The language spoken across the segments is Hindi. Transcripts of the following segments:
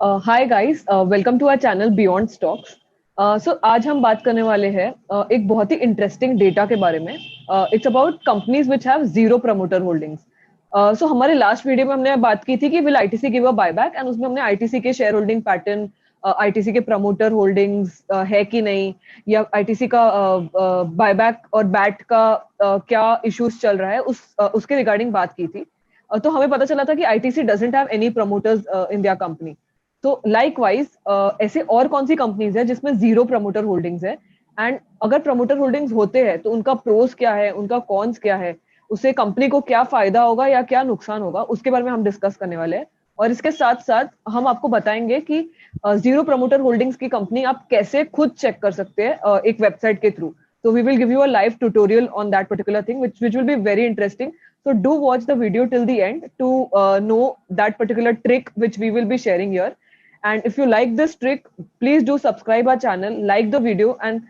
Hi guys, welcome to our channel Beyond Stocks. So आज हम बात करने वाले हैं एक बहुत ही इंटरेस्टिंग डेटा के बारे में। It's about companies which have zero promoter holdings. So हमारे लास्ट वीडियो में हमने बात की थी कि will ITC give a buyback, and उसमें हमने आईटीसी के शेयर होल्डिंग पैटर्न, आईटीसी के प्रमोटर होल्डिंग्स है कि नहीं, या आईटीसी का बायबैक और बैट का क्या इश्यूज चल रहा है, उसके रिगार्डिंग बात की थी। तो हमें पता चला था कि ITC doesn't have any promoters in their company. तो लाइकवाइज ऐसे और कौन सी कंपनीज है जिसमें जीरो प्रमोटर होल्डिंग्स है, एंड अगर प्रमोटर होल्डिंग्स होते हैं तो उनका प्रोस क्या है, उनका कॉन्स क्या है, उससे कंपनी को क्या फायदा होगा या क्या नुकसान होगा, उसके बारे में हम डिस्कस करने वाले हैं। और इसके साथ साथ हम आपको बताएंगे कि जीरो प्रमोटर होल्डिंग्स की कंपनी आप कैसे खुद चेक कर सकते हैं एक वेबसाइट के through. So we will give you a live tutorial on that particular thing, which will be very interesting. So do watch the video till the end to know that particular trick which we will be sharing here. And if you like this trick, please do subscribe our channel, like the video, and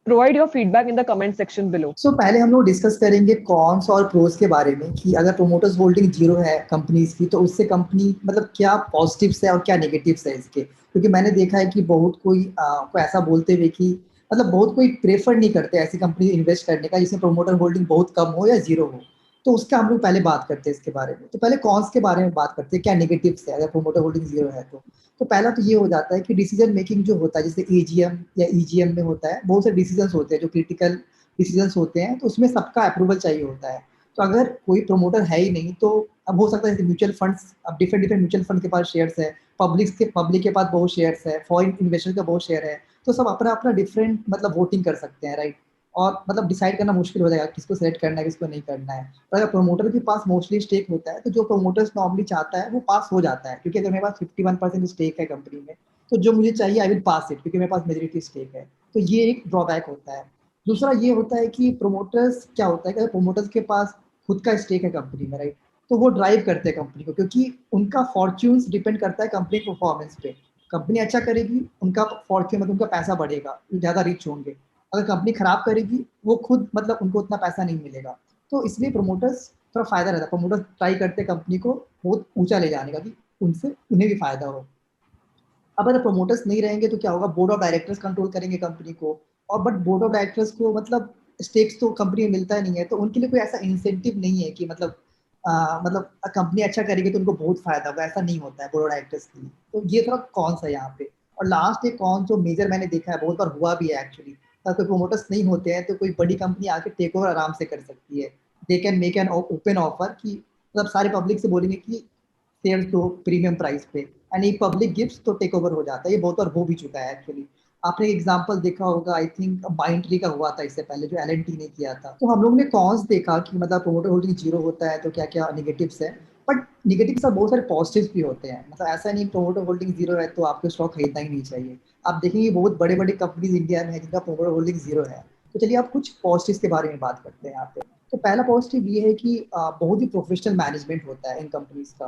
provide your feedback in the comment section below. पहले हम लोग डिस्कस करेंगे कॉन्स और प्रोस के बारे में कि अगर प्रोमोटर्स होल्डिंग जीरो है कंपनीज की तो उससे कंपनी मतलब क्या पॉजिटिव्स है और क्या नेगेटिव्स है इसके। क्योंकि मैंने देखा है कि बहुत कोई ऐसा बोलते हुए कि मतलब बहुत कोई प्रेफर नहीं करते ऐसी कंपनी इन्वेस्ट करने का जिसमें प्रोमोटर होल्डिंग बहुत कम हो या जीरो हो। तो उसका हम लोग पहले बात करते हैं इसके बारे में। तो पहले कॉन्स के बारे में बात करते हैं, क्या नेगेटिव्स है अगर प्रोमोटर होल्डिंग जीरो है तो पहला तो ये हो जाता है कि डिसीजन मेकिंग जो होता है, जैसे एजीएम या ईजीएम में होता है, बहुत से डिसीजन होते हैं जो क्रिटिकल डिसीजंस होते हैं, तो उसमें सबका अप्रूवल चाहिए होता है। तो अगर कोई प्रमोटर है ही नहीं तो अब हो सकता है म्यूचुअल फंड्स, अब डिफरेंट डिफरेंट म्यूचुअल फंड के पास शेयर्स है, पब्लिक के पास बहुत शेयर्स है, फॉरेन इन्वेस्टर का बहुत शेयर है, तो सब अपना अपना डिफरेंट मतलब वोटिंग कर सकते हैं, राइट। और मतलब डिसाइड करना मुश्किल हो जाएगा किसको सेलेक्ट करना है किसको नहीं करना है। पर अगर प्रमोटर के पास मोस्टली स्टेक होता है तो जो प्रमोटर्स नॉर्मली चाहता है वो पास हो जाता है, क्योंकि अगर मेरे पास 51% स्टेक है कंपनी में तो जो मुझे चाहिए आई विल पास इट, क्योंकि मेरे पास मेजोरिटी स्टेक है। तो ये एक ड्रॉबैक होता है। दूसरा ये होता है कि प्रोमोटर्स क्या होता है कि प्रोमोटर्स के पास खुद का स्टेक है कंपनी में, राइट, तो वो ड्राइव करते हैं कंपनी को, क्योंकि उनका फॉर्च्यून्स डिपेंड करता है कंपनी परफॉर्मेंस पे। कंपनी अच्छा करेगी उनका फॉर्च्यून मतलब उनका पैसा बढ़ेगा, ज़्यादा रिच होंगे। अगर कंपनी खराब करेगी वो खुद मतलब उनको उतना पैसा नहीं मिलेगा। तो इसलिए प्रोमोटर्स थोड़ा फायदा रहता है, प्रोमोटर्स ट्राई करते हैं कंपनी को बहुत ऊंचा ले जाने का कि उनसे उन्हें भी फायदा हो। अब अगर प्रमोटर्स नहीं रहेंगे तो क्या होगा, बोर्ड ऑफ डायरेक्टर्स कंट्रोल करेंगे कंपनी को। और बट बोर्ड ऑफ डायरेक्टर्स को मतलब स्टेक्स तो कंपनी में मिलता नहीं है, तो उनके लिए कोई ऐसा इंसेंटिव नहीं है कि मतलब कंपनी अच्छा करेगी तो उनको बहुत फायदा होगा, ऐसा नहीं होता है बोर्ड ऑफ डायरेक्टर्स के लिए। तो ये थोड़ा कौन सा यहाँ पे। और लास्ट एक कौन जो मेजर मैंने देखा है, बहुत बार हुआ भी है एक्चुअली, अगर कोई प्रोमोटर्स नहीं होते हैं तो कोई बड़ी कंपनी आके टेक ओवर आराम से कर सकती है। They can make an open offer कि मतलब सारे पब्लिक से बोलेंगे कि शेयर्स दो प्रीमियम प्राइस पे, एंड एक पब्लिक गिफ्ट तो टेक ओवर हो जाता है। ये बहुत बार हो भी चुका है एक्चुअली। आपने एग्जांपल देखा होगा, आई थिंक माइंड ट्री का हुआ था इससे पहले जो एलएनटी ने किया था। तो हम लोग ने कॉन्स देखा कि मतलब प्रोमोटर होल्डिंग जीरो होता है तो क्या क्या निगेटिव्स है। बट निगेटिव के साथ बहुत सारे पॉजिटिव्स भी होते हैं, मतलब ऐसा नहीं प्रोमोटर होल्डिंग जीरो है तो आपको स्टॉक खरीदना ही नहीं चाहिए। आप देखेंगे बहुत बड़े बड़े कंपनीज इंडिया में है जिनका प्रोमोटर होल्डिंग जीरो है। तो चलिए आप कुछ पॉजिटिव्स के बारे में बात करते हैं यहाँ पे। तो पहला पॉजिटिव ये है कि बहुत ही प्रोफेशनल मैनेजमेंट होता है इन कंपनीज का,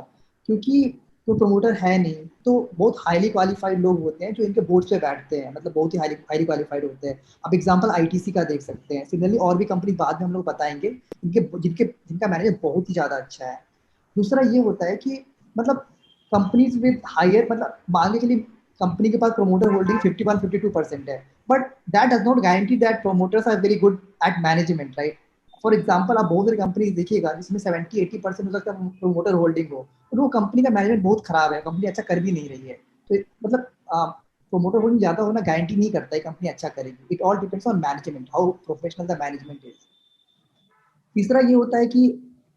क्योंकि तो प्रमोटर है नहीं तो बहुत हाईली क्वालिफाइड लोग होते हैं जो इनके बोर्ड पे बैठते हैं, मतलब बहुत ही हाईली हाईली क्वालिफाइड होते हैं। अब एग्जांपल आईटीसी का देख सकते हैं, सिमिलरली और भी कंपनी बाद में हम लोग बताएंगे इनके जिनके जिनका मैनेजर बहुत ही ज़्यादा अच्छा है। दूसरा ये होता है कि मतलब कंपनीज विद हायर मतलब मान के चलिए कंपनी के पास प्रमोटर होल्डिंग 51-52% है, but that does not guarantee that promoters are very good at management, right. For example आप बहुत सारी कंपनी देखिएगा जिसमें 70-80% हो सकता है प्रमोटर होल्डिंग हो, और वो कंपनी का मैनेजमेंट बहुत खराब है, कंपनी अच्छा कर भी नहीं रही है। तो मतलब प्रोमोटर होल्डिंग ज्यादा होना गारंटी नहीं करता है कंपनी अच्छा करेगी। It all depends on management, how professional the management is. तीसरा ये होता है कि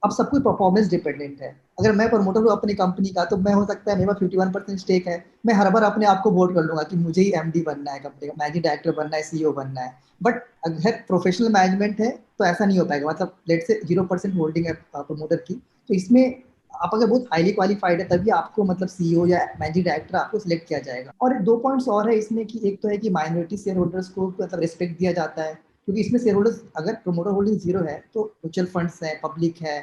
अब सब कुछ परफॉर्मेंस डिपेंडेंट है। अगर मैं प्रमोटर हूँ अपनी कंपनी का तो मैं हो सकता है मेरे पास 51% स्टेक है, मैं हर बार अपने आप को वोट कर लूंगा कि मुझे ही एमडी बनना है, कंपनी का मैनेजिंग डायरेक्टर बनना है, सीईओ बनना है। बट अगर प्रोफेशनल मैनेजमेंट है तो ऐसा नहीं हो पाएगा, मतलब लेट से 0% होल्डिंग है प्रमोटर की, तो इसमें आप अगर बहुत हाईली क्वालिफाइड है तभी आपको मतलब सीईओ या मैनेजिंग डायरेक्टर आपको सिलेक्ट किया जाएगा। और दो पॉइंट्स और है इसमें कि एक तो है कि माइनॉरिटी शेयर होल्डर्स को मतलब रिस्पेक्ट दिया जाता है, क्योंकि इसमें शेयर होल्डर्स अगर प्रोमोटर होल्डिंग जीरो है तो म्यूचुअल फंड्स है, पब्लिक है,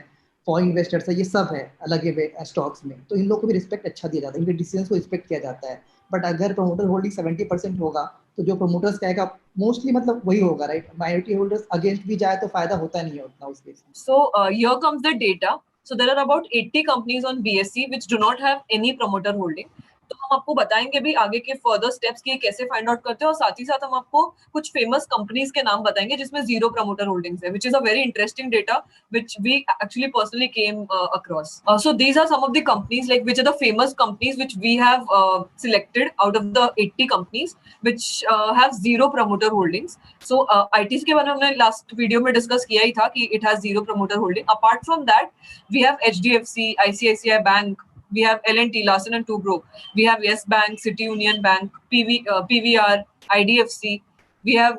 फॉरेन इन्वेस्टर्स है, ये सब है अलग स्टॉक्स में, तो इन लोग को भी रिस्पेक्ट अच्छा दिया जाता है, इनके डिसीजन को रिस्पेक्ट किया जाता है। बट अगर प्रोमोटर होल्डिंग 70% होगा तो जो प्रोमोटर्स कहेगा मोस्टली मतलब वही होगा, राइट। माइनॉरिटी होल्डर्स अगेंस्ट भी जाए तो फायदा होता नहीं है उतना उस केस में। So here comes the data. So there are about 80 companies on BSE which do not have any promoter holding. तो हम आपको बताएंगे भी आगे के फर्दर स्टेप्स की कैसे फाइंड आउट करते हैं, और साथ ही साथ हम आपको कुछ फेमस कंपनीज के नाम बताएंगे जिसमें जीरो प्रमोटर होल्डिंग्स है, which is a very interesting data which we actually personally came across. So these are some of the companies, like which are the famous companies which we have selected out of the 80 companies which have zero promoter holdings. So ITs के बारे में हमने लास्ट वीडियो में डिस्कस किया ही था कि it has zero promoter holding. Apart from that, we have HDFC, ICICI Bank, we have L&T, Larsen and Toubro, we have Yes Bank, City Union Bank, PVR, IDFC, we have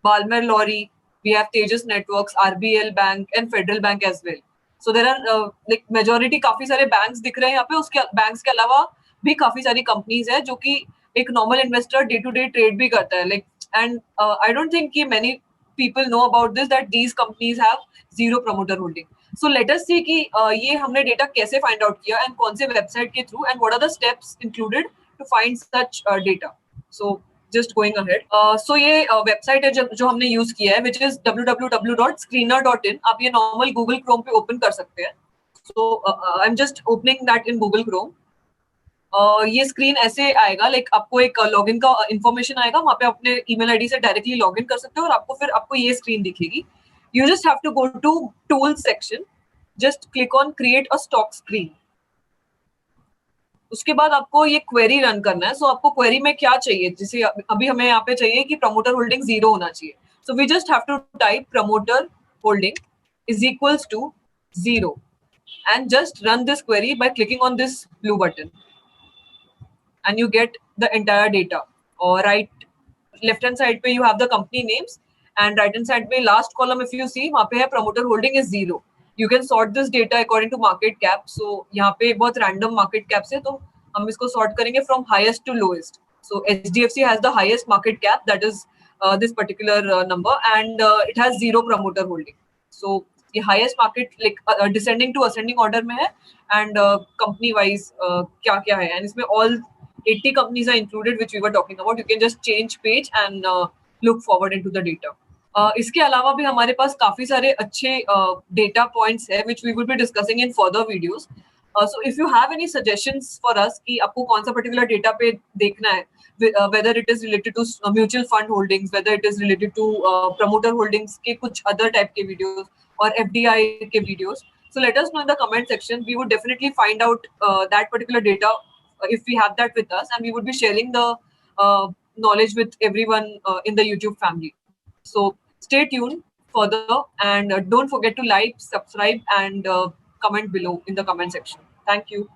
Balmer Lorry, we have Tejas Networks, RBL Bank and Federal Bank as well. So there are like majority काफी सारे banks दिख रहे हैं यहाँ पे. उसके banks के अलावा भी काफी सारी companies है जो कि एक normal investor day to day trade भी करता है. Like and I don't think कि many people know about this, that these companies have zero promoter holding. So let us see कि ये हमने डेटा कैसे फाइंड आउट किया एंड कौन से वेबसाइट के through, and what are the steps included to find such data. So just going ahead. So ये वेबसाइट है जो हमने यूज किया है, विच इज www.screener.in. आप ये नॉर्मल गूगल क्रोम पे ओपन कर सकते हैं. So I am just opening that in Google Chrome. ये स्क्रीन ऐसे आएगा, लाइक आपको एक लॉगिन का इंफॉर्मेशन आएगा, वहां पे अपने ईमेल आईडी से डायरेक्टली लॉगिन कर सकते हो और आपको ये स्क्रीन दिखेगी. You just have to go to tools section, just click on create a stock screen. उसके बाद आपको ये क्वेरी रन करना है. सो आपको क्वेरी में क्या चाहिए, जैसे अभी हमें यहाँ पे चाहिए कि प्रमोटर होल्डिंग 0 होना चाहिए. So we just have to type promoter holding is equals to 0 and just run this query by clicking on this blue button, and you get the entire data. Or right left hand side पे you have the company names, and right hand side पे last column if you see वहाँ पे है promoter holding is 0. You can sort this data according to market cap. So यहाँ पे बहुत random market caps है, तो हम इसको sort करेंगे from highest to lowest. So HDFC has the highest market cap, that is this particular number, and it has 0 promoter holding. So ये highest market like descending to ascending order में है, and company wise क्या क्या है, and इसमें all 80 companies are included which we were talking about. You can just change page and look forward into the data. इसके अलावा भी हमारे पास काफी सारे अच्छे डेटा पॉइंट्स है which we will be discussing in further videos. So if you have any suggestions for us कि आपको कौन सा particular data पे देखना है, whether it is related to mutual fund holdings, whether it is related to promoter holdings के कुछ other type के videos और FDI के videos, so let us know in the comment section. We would definitely find out that particular data if we have that with us, and we would be sharing the knowledge with everyone in the YouTube family. So stay tuned further, and don't forget to like, subscribe, and comment below in the comment section. Thank you.